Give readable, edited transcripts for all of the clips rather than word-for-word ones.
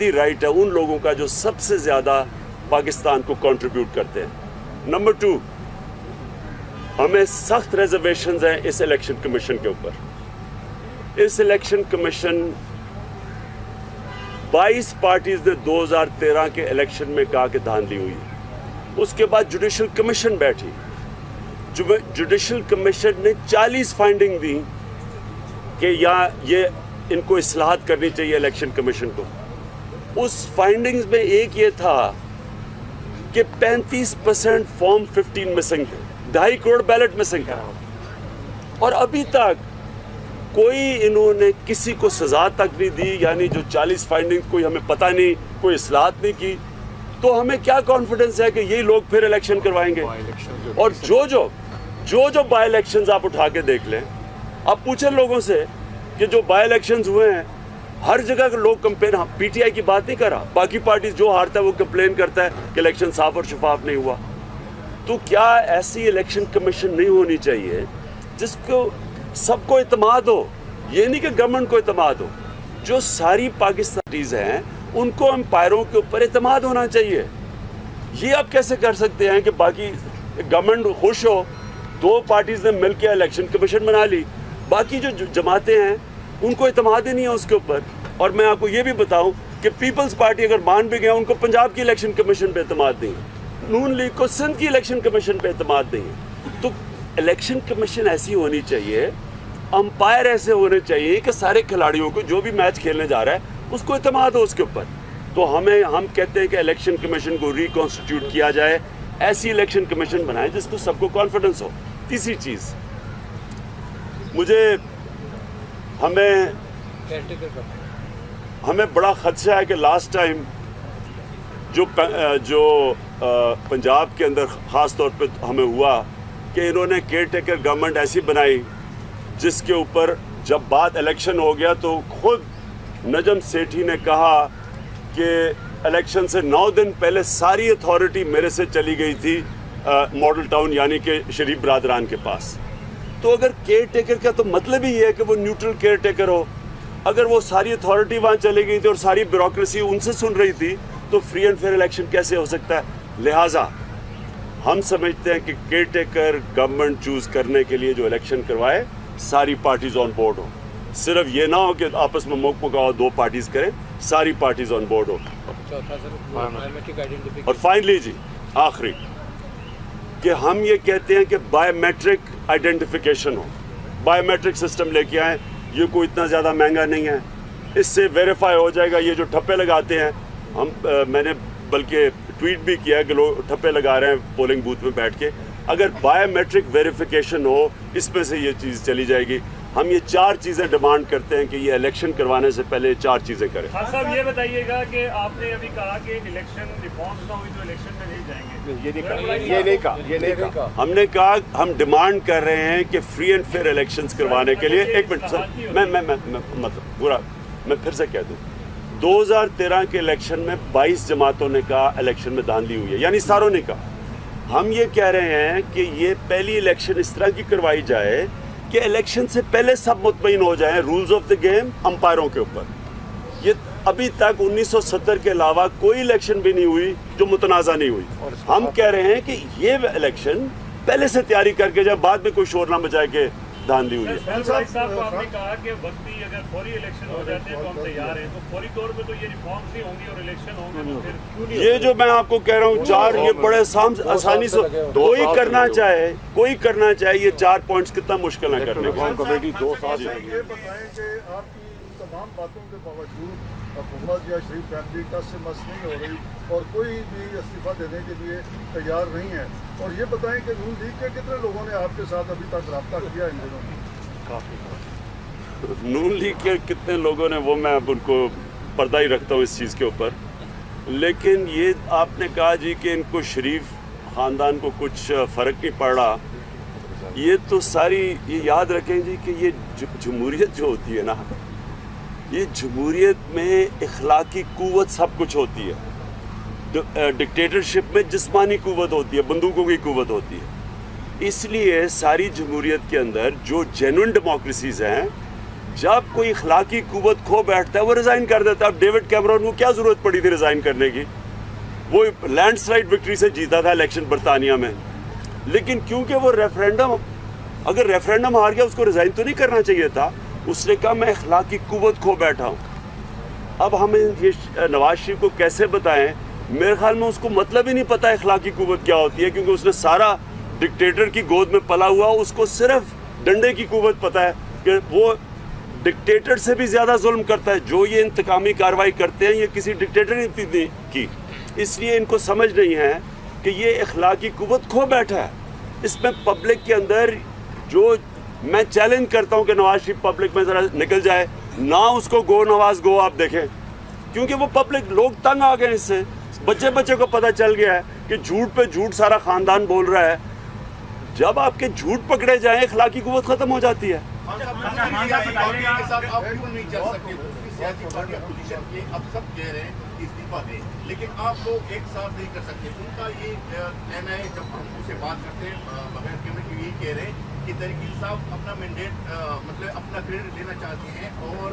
Right है उन लोगों का जो सबसे ज़्यादा पाकिस्तान को कंट्रीब्यूट करते हैं। नंबर 2, हमें सख्त रिजर्वेशंस हैं इस इलेक्शन कमीशन के ऊपर। इस इलेक्शन कमीशन 22 पार्टीज ने 2013 के इलेक्शन में कहा कि धांधली हुई। उसके बाद जुडिशल कमीशन बैठी, जुडिशल कमीशन ने 40 फाइंडिंग दी कि ये इनको इस्लाहत करनी चाहिए इलेक्शन कमीशन को। उस फाइंडिंग्स में एक ये था कि 35% फॉर्म 15 मिसिंग थे, 2.5 करोड़ बैलेट मिसिंग था, और अभी तक कोई इन्होंने किसी को सजा तक नहीं दी। यानी जो 40 फाइंडिंग्स कोई हमें पता नहीं, कोई इस्लाहत नहीं की, तो हमें क्या कॉन्फिडेंस है कि यही लोग फिर इलेक्शन करवाएंगे। और जो बाई इलेक्शंस आप उठा के देख लें, आप पूछें लोगों से कि जो बाई इलेक्शंस हुए हैं हर जगह के लोग कंपेन, पीटीआई की बात नहीं कर रहा, बाकी पार्टी जो हारता है वो कंप्लेन करता है कि इलेक्शन साफ और शफाफ नहीं हुआ। तो क्या ऐसी इलेक्शन कमीशन नहीं होनी चाहिए जिसको सबको इत्मीनान हो? ये नहीं कि गवर्नमेंट को इत्मीनान हो, जो सारी पाकिस्तानीज हैं उनको एम्पायरों के ऊपर इत्मीनान होना चाहिए। ये आप कैसे कर सकते हैं कि बाकी गवर्नमेंट खुश हो, 2 पार्टीज ने मिलकर इलेक्शन कमीशन बना ली, बाकी जो जमातें हैं उनको इत्मीनान ही नहीं है उसके ऊपर। और मैं आपको ये भी बताऊं कि पीपल्स पार्टी अगर मान भी गया, उनको पंजाब की इलेक्शन कमीशन पे इत्मीनान नहीं है, नून लीग को सिंध की इलेक्शन कमीशन पे इत्मीनान नहीं है। तो इलेक्शन कमीशन ऐसी होनी चाहिए, अंपायर ऐसे होने चाहिए कि सारे खिलाड़ियों को जो भी मैच खेलने जा रहा है उसको इत्मीनान हो उसके ऊपर। तो हम कहते हैं कि इलेक्शन कमीशन को रिकॉन्स्टिट्यूट किया जाए, ऐसी इलेक्शन कमीशन बनाए जिसको सबको कॉन्फिडेंस हो। तीसरी चीज़, हमें बड़ा खदशा है कि लास्ट टाइम जो पंजाब के अंदर ख़ास तौर पे हमें हुआ कि इन्होंने केयर टेकर गवर्नमेंट ऐसी बनाई जिसके ऊपर जब बात इलेक्शन हो गया तो खुद नजम सेठी ने कहा कि इलेक्शन से 9 दिन पहले सारी अथॉरिटी मेरे से चली गई थी मॉडल टाउन यानी कि शरीफ बरादरान के पास। तो अगर केयर टेकर का तो मतलब ही है कि वो न्यूट्रल केयर टेकर हो। अगर वो सारी अथॉरिटी वहाँ चली गई थी और सारी ब्यूरोक्रेसी उनसे सुन रही थी तो फ्री एंड फेयर इलेक्शन कैसे हो सकता है? लिहाजा हम समझते हैं कि केयर टेकर गवर्नमेंट चूज़ करने के लिए जो इलेक्शन करवाए सारी पार्टीज ऑन बोर्ड हो। सिर्फ ये ना हो कि आपस में मुकाओ 2 पार्टीज करें, सारी पार्टीज ऑन बोर्ड हो। और फाइनली जी आखिरी कि हम ये कहते हैं कि बायोमेट्रिक आइडेंटिफिकेशन हो, बायोमेट्रिक सिस्टम लेके आए। ये कोई इतना ज़्यादा महंगा नहीं है, इससे वेरीफाई हो जाएगा। ये जो ठप्पे लगाते हैं मैंने बल्कि ट्वीट भी किया कि लोग ठप्पे लगा रहे हैं पोलिंग बूथ में बैठ के, अगर बायोमेट्रिक वेरिफिकेशन हो इसमें से ये चीज़ चली जाएगी। हम ये 4 चीज़ें डिमांड करते हैं कि ये इलेक्शन करवाने से पहले 4 चीज़ें करें। हाँ साहब, ये बताइएगा कि आपने अभी कहा कि इलेक्शन रिफॉर्म्स ना हुई तो इलेक्शन में नहीं जाएंगे। ये नहीं कहा। हमने कहा हम डिमांड कर रहे हैं कि फ्री एंड फेयर इलेक्शंस करवाने के लिए। एक मिनट सर, मैं फिर से कह दूँ, 2013 के इलेक्शन में 22 जमातों ने कहा इलेक्शन में धांधली हुई है, यानी सारों ने कहा। हम ये कह रहे हैं कि ये पहली इलेक्शन इस तरह की करवाई जाए कि इलेक्शन से पहले सब मुतमईन हो जाएं रूल्स ऑफ द गेम अंपायरों के ऊपर। ये अभी तक 1970 के अलावा कोई इलेक्शन भी नहीं हुई जो मुतनाज़ा नहीं हुई। हम कह रहे हैं कि ये इलेक्शन पहले से तैयारी करके जाए, बाद में कोई शोर ना मचाए कि धांधली हुई है। आपने कहा कि वक्ती अगर फौरी इलेक्शन हो जाते हैं तो हम तैयार हैं, तो फौरी तौर पे तो ये रिफॉर्म्स ही होंगी और इलेक्शन होंगे तो फिर क्यों नहीं? ये जो मैं आपको कह रहा हूँ 4, ये बड़े आसानी से कोई करना चाहे ये 4 पॉइंट्स कितना मुश्किल है करने को। कमेटी 2 साल ये बताएं कि आपकी तमाम बातों के बावजूद हुकूमत या शरीफ फैमिली टस से मस नहीं हो रही और कोई भी इस्तीफा देने के लिए तैयार नहीं है। और ये बताएं कि नून लीग के कितने लोगों ने आपके साथ अभी तक रब्ता किया इन दिनों में? काफ़ी। नून लीग के कितने लोगों ने, वो मैं अब उनको पर्दा ही रखता हूँ इस चीज़ के ऊपर। लेकिन ये आपने कहा जी कि इनको शरीफ ख़ानदान को कुछ फ़र्क नहीं पड़ रहा। ये तो सारी ये याद रखें जी कि ये जमहूरियत जो होती है ना, ये जमहूरियत में इखलाकी कुव्वत सब कुछ होती है। डिक्टेटरशिप में जिस्मानी कुव्वत होती है, बंदूकों की कुव्वत होती है। इसलिए सारी जमहूरियत के अंदर जो जेन्युइन डेमोक्रेसीज़ हैं जब कोई अखलाकी कुव्वत खो बैठता है वो रिज़ाइन कर देता है। अब डेविड कैमरन को क्या ज़रूरत पड़ी थी रिज़ाइन करने की? वो लैंडस्लाइड विक्ट्री से जीता था इलेक्शन बरतानिया में, लेकिन क्योंकि वो रेफरेंडम, अगर रेफरेंडम हार गया उसको रिज़ाइन तो नहीं करना चाहिए था। उसने कहा मैं अखलाकी कुव्वत खो बैठा हूँ। अब हम ये नवाज शरीफ को कैसे बताएं? मेरे ख्याल में उसको मतलब ही नहीं पता अखलाकी कुव्वत क्या होती है, क्योंकि उसने सारा डिक्टेटर की गोद में पला हुआ, उसको सिर्फ डंडे की कुव्वत पता है कि वो डिक्टेटर से भी ज़्यादा जुल्म करता है। जो ये इंतकामी कार्रवाई करते हैं ये किसी डिक्टेटर ने की, इसलिए इनको समझ नहीं है कि ये अखलाकी कुव्वत खो बैठा है। इसमें पब्लिक के अंदर जो मैं चैलेंज करता हूँ कि नवाज शरीफ पब्लिक में ज़रा निकल जाए ना, उसको गो नवाज गो आप देखें, क्योंकि वो पब्लिक लोग तंग आ गए इससे। बच्चे को पता चल गया है कि झूठ पे झूठ सारा ख़ानदान बोल रहा है। जब आपके झूठ पकड़े जाएं अखलाकी कुव्वत ख़त्म हो जाती है। अब सब कह रहे हैं इस्तीफा दें, लेकिन आप लोग एक साथ नहीं कर सकते। उनका ये कहना है, जब हम उनसे बात करते हैं बगैर कैमरे के, यही कह रहे हैं कि तहरीक इंसाफ अपना मैंडेट मतलब अपना क्रेडिट लेना चाहती हैं, और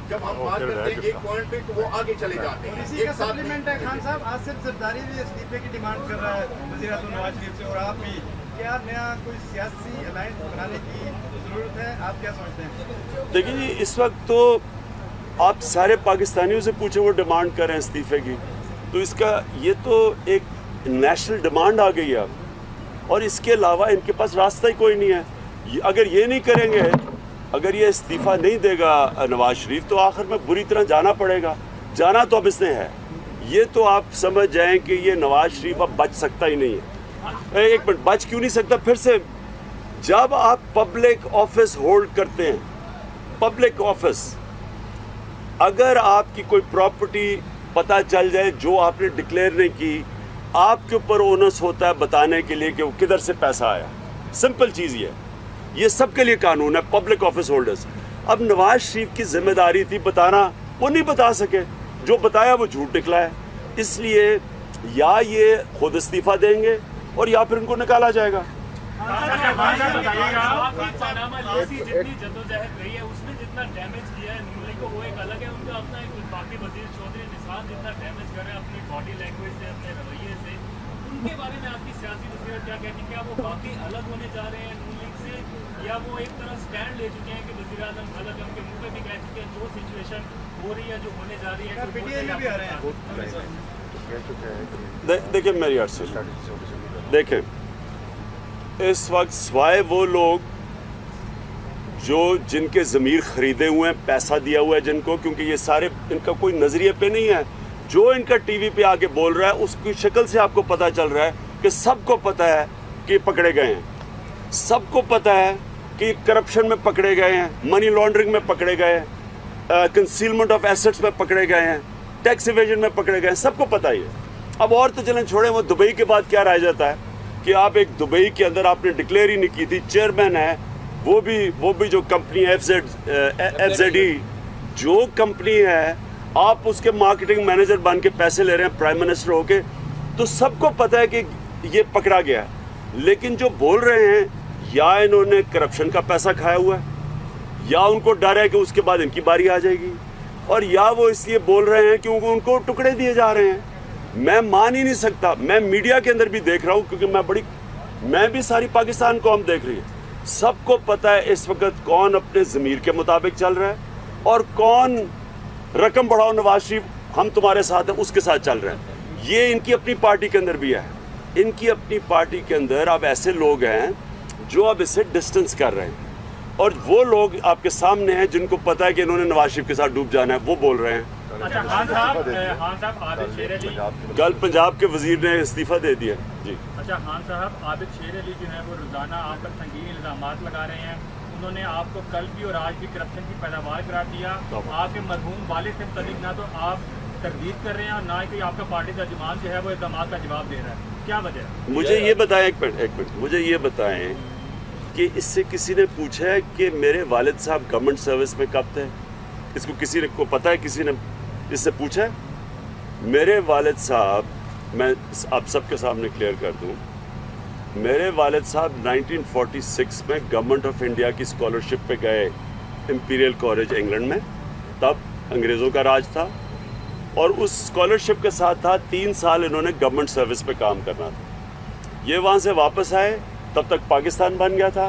जब हम बात करते हैं एक पॉइंट पे तो वो आगे चले जाते हैं। इसी का सप्लीमेंट है खान साहब, आसिफ जरदारी भी इस्तीफे की डिमांड कर रहा है वज़ीर आज़म नवाज शरीफ से, और आप भी। क्या नया कोई सियासी अलायंस बनाने की ज़रूरत है? आप क्या समझते हैं? देखिए जी, इस वक्त तो आप सारे पाकिस्तानियों से पूछें वो डिमांड कर रहे हैं इस्तीफे की, तो इसका ये तो एक नेशनल डिमांड आ गई है अब, और इसके अलावा इनके पास रास्ता ही कोई नहीं है। अगर ये नहीं करेंगे, अगर ये इस्तीफ़ा नहीं देगा नवाज शरीफ, तो आखिर में बुरी तरह जाना पड़ेगा। जाना तो अब इसने है, ये तो आप समझ जाएं कि ये नवाज शरीफ अब बच सकता ही नहीं है। एक मिनट, बच क्यों नहीं सकता? फिर से, जब आप पब्लिक ऑफिस होल्ड करते हैं, पब्लिक ऑफिस, अगर आपकी कोई प्रॉपर्टी पता चल जाए जो आपने डिक्लेयर नहीं की, आपके ऊपर ओनस होता है बताने के लिए कि वो किधर से पैसा आया। सिंपल चीज़ ये सबके लिए कानून है, पब्लिक ऑफिस होल्डर्स। अब नवाज शरीफ की जिम्मेदारी थी बताना, वो नहीं बता सके, जो बताया वो झूठ निकला है। इसलिए या ये खुद इस्तीफा देंगे और या फिर उनको निकाला जाएगा। जितनी जद्दोजहद रही है उसने जितना डैमेज किया है न्यू लीग को, वो एक अलग है। उनका अपना एक बाकी वजीर चौधरी निशान जितना डैमेज कर रहे हैं अपनी बॉडी लैंग्वेज से, अपने रवैये से, उनके बारे में आपकी सियासी नसीहत क्या कहती है? क्या वो बाकी अलग होने जा रहे हैं न्यू लीग से, या वो एक तरह स्टैंड ले चुके हैं कि वज़ीर आज़म अलग, उनके मुँह पे भी कह चुके हैं जो सिचुएशन हो रही है, जो होने जा रही है, देखिए मेरी अर्ज से देखें, इस वक्त स्वाय वो लोग जो जिनके ज़मीर ख़रीदे हुए हैं, पैसा दिया हुआ है जिनको, क्योंकि ये सारे इनका कोई नज़रिए पे नहीं है, जो इनका टीवी पे आके बोल रहा है उसकी शक्ल से आपको पता चल रहा है कि सबको पता है कि पकड़े गए हैं, सबको पता है कि करप्शन में पकड़े गए हैं, मनी लॉन्ड्रिंग में पकड़े गए हैं, कंसीलमेंट ऑफ एसेट्स में पकड़े गए हैं, टैक्स इवेजन में पकड़े गए हैं, सबको पता ही है। अब और तो चलें छोड़ें, वो दुबई के बाद क्या रह जाता है कि आप एक दुबई के अंदर आपने डिक्लेयर ही नहीं की थी, चेयरमैन है, वो भी जो कंपनी FZE जो कंपनी है, आप उसके मार्केटिंग मैनेजर बन के पैसे ले रहे हैं प्राइम मिनिस्टर होके, तो सबको पता है कि ये पकड़ा गया है। लेकिन जो बोल रहे हैं या इन्होंने करप्शन का पैसा खाया हुआ है, या उनको डर है कि उसके बाद इनकी बारी आ जाएगी, और या वो इसलिए बोल रहे हैं क्योंकि उनको टुकड़े दिए जा रहे हैं। मैं मान ही नहीं सकता, मैं मीडिया के अंदर भी देख रहा हूँ, क्योंकि मैं भी सारी पाकिस्तान को हम देख रही है, सबको पता है इस वक्त कौन अपने ज़मीर के मुताबिक चल रहा है और कौन रकम बढ़ाओ नवाज शरीफ हम तुम्हारे साथ हैं उसके साथ चल रहा है। ये इनकी अपनी पार्टी के अंदर भी है, इनकी अपनी पार्टी के अंदर अब ऐसे लोग हैं जो अब इससे डिस्टेंस कर रहे हैं, और वो लोग आपके सामने हैं जिनको पता है कि इन्होंने नवाज शरीफ के साथ डूब जाना है, वो बोल रहे हैं। अच्छा खान साहब, आबिद शेर अली कल पंजाब के वजीर ने इस्तीफा दे दिया जी। अच्छा खान साहब, आबिद शेर अली जो है वो रोज़ाना आप पर संगीन इल्ज़ाम लगा रहे हैं। उन्होंने आपको कल भी और आज भी करप्शन की पैदावार करार दिया। आपके मरहूम वालिद से मुताबिक ना तो आप तरदीद कर रहे हैं और ना ही आपका पार्टी का जुमान जो है वो इल्ज़ाम का जवाब दे रहा है, क्या वजह है? मुझे ये बताएं, एक मिनट मुझे ये बताएं कि इससे किसी ने पूछा है कि मेरे वालिद साहब गवर्नमेंट सर्विस में कब थे? इसको किसी ने को पता है? किसी ने इससे पूछा है? मेरे वालिद साहब, मैं आप सबके सामने क्लियर कर दूं, मेरे वालिद साहब 1946 में गवर्नमेंट ऑफ इंडिया की स्कॉलरशिप पे गए इंपीरियल कॉलेज इंग्लैंड में, तब अंग्रेज़ों का राज था, और उस स्कॉलरशिप के साथ था 3 साल इन्होंने गवर्नमेंट सर्विस पे काम करना था। ये वहाँ से वापस आए, तब तक पाकिस्तान बन गया था।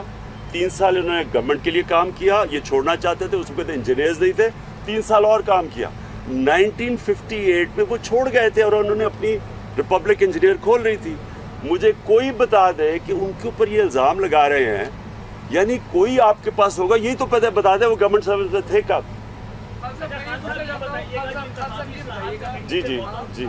3 साल इन्होंने गवर्नमेंट के लिए काम किया, ये छोड़ना चाहते थे, उसमें तो इंजीनियर्स नहीं थे, 3 साल और काम किया। 1958 में वो छोड़ गए थे और उन्होंने अपनी रिपब्लिक इंजीनियर खोल रही थी। मुझे कोई बता दे कि उनके ऊपर ये इल्ज़ाम लगा रहे हैं, यानी कोई आपके पास होगा, यही तो पता बता दे वो गवर्नमेंट सर्विस में थे कब। जी जी जी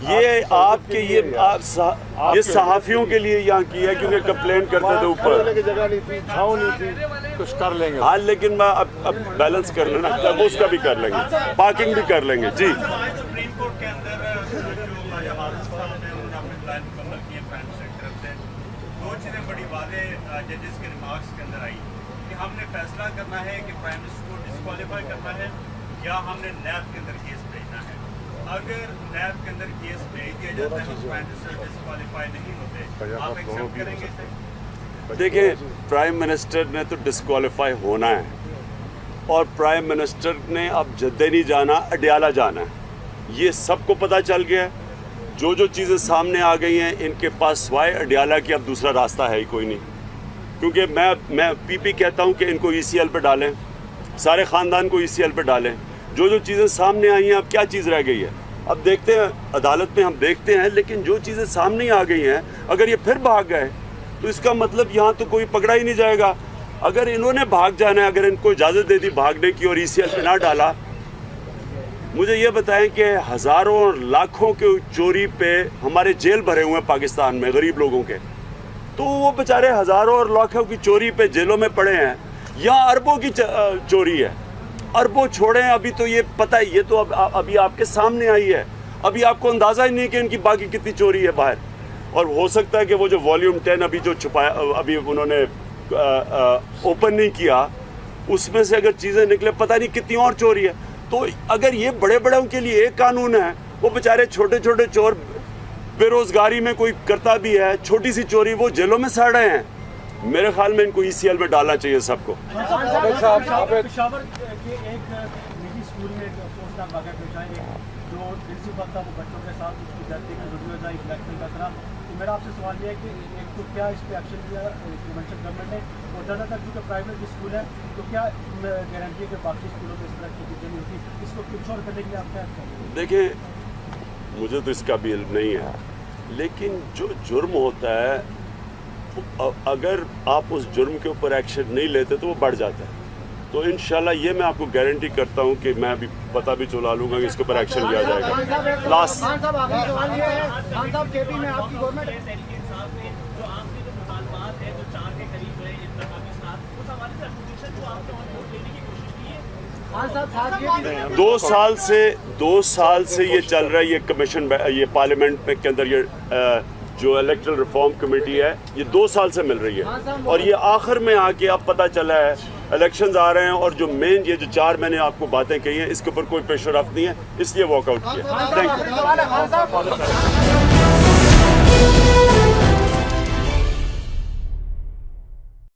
ये आपके ये सहाफ़ियों के लिए यहाँ की है, क्योंकि कंप्लेन करते थे ऊपर जगह नहीं थी, छाँव नहीं थी, कुछ कर लेंगे। हाँ, लेकिन मैं अब बैलेंस कर लेना, तब उसका भी कर लेंगे, पार्किंग भी कर लेंगे। जी सुप्रीम कोर्ट के अंदर मुकम्मल किए प्राइम मिनिस्टर की तरफ से 2 चीज़ें बड़ी वाज़ेह जजेस के रिमार्क्स के अंदर आई कि हमने फैसला करना है कि प्राइम मिनिस्टर को डिस्क्वालीफाई करना है या हमने नैब के अंदर केस भेजना है। अगर नैब के अंदर केस भेज दिया जाता है तो प्राइम मिनिस्टर डिस्क्वालीफाई नहीं होते, आप एक्सेप्ट करेंगे इसे? देखिए, प्राइम मिनिस्टर ने तो डिस्क्वालीफाई होना है, और प्राइम मिनिस्टर ने अब जद्दे नहीं जाना, अडियाला जाना है। ये सबको पता चल गया है। जो जो चीज़ें सामने आ गई हैं, इनके पास सिवाय अडियाला की अब दूसरा रास्ता है ही कोई नहीं। क्योंकि मैं पीपी कहता हूं कि इनको ECL पे डालें, सारे ख़ानदान को ECL पे डालें। जो जो चीज़ें सामने आई हैं, अब क्या चीज़ रह गई है, अब देखते हैं, अदालत में हम देखते हैं। लेकिन जो चीज़ें सामने आ गई हैं, अगर ये फिर भाग गए तो इसका मतलब यहाँ तो कोई पकड़ा ही नहीं जाएगा। अगर इन्होंने भाग जाना है, अगर इनको इजाज़त दे दी भागने की और ECL पे ना डाला, मुझे ये बताएं कि हज़ारों और लाखों के चोरी पे हमारे जेल भरे हुए हैं पाकिस्तान में, गरीब लोगों के, तो वो बेचारे हज़ारों और लाखों की चोरी पे जेलों में पड़े हैं। यहाँ अरबों की चोरी है, अरबों छोड़ें। अभी तो ये पता है, ये तो अभी आपके सामने आई है, अभी आपको अंदाज़ा ही नहीं कि इनकी बाकी कितनी चोरी है बाहर। और हो सकता है कि वो जो वॉल्यूम 10 अभी जो छुपाया, अभी उन्होंने ओपन नहीं किया, उसमें से अगर चीज़ें निकले, पता नहीं कितनी और चोरी है। तो अगर ये बड़े बड़ों के लिए एक कानून है, वो बेचारे छोटे छोटे चोर बेरोज़गारी में कोई करता भी है, छोटी सी चोरी, वो जेलों में सड़ रहे हैं। मेरे ख्याल में इनको ECL में डालना चाहिए सबको। पेशावर के एक निजी स्कूल में एक अफसोसनाक वाक़या पेश आया, जो प्रिंसिपल था वो बच्चों के साथ उसकी जाति में वीडियो जाए ब्लैकमेल का तरह। तो मेरा आपसे सवाल ये है कि एक तो क्या इस पर एक्शन लिया प्रिवेंशन गवर्नमेंट ने, और ज़्यादातर जो प्राइवेट स्कूल है तो क्या गारंटी है कि बाकी स्कूलों में इस तरह की चीज़ें नहीं होती, इसको कंट्रोल करने के लिए आप क्या करेंगे? देखिए, मुझे तो इसका भी इल्म नहीं है, लेकिन जो जुर्म होता है, अगर आप उस जुर्म के ऊपर एक्शन नहीं लेते तो वो बढ़ जाता है। तो इंशाल्लाह ये मैं आपको गारंटी करता हूँ कि मैं अभी पता भी चला लूँगा कि इसके ऊपर एक्शन लिया जाएगा। लास्ट दो साल से ये चल रहा है, ये कमीशन, ये पार्लियामेंट के अंदर ये जो इलेक्टरल रिफॉर्म कमेटी है, ये 2 साल से मिल रही है, और ये आखिर में आके अब पता चला है इलेक्शंस आ रहे हैं, और जो मेन ये जो 4 मैंने आपको बातें कही हैं, इसके ऊपर कोई प्रेशर रफ्त नहीं है, इसलिए वॉकआउट किया। Thank you.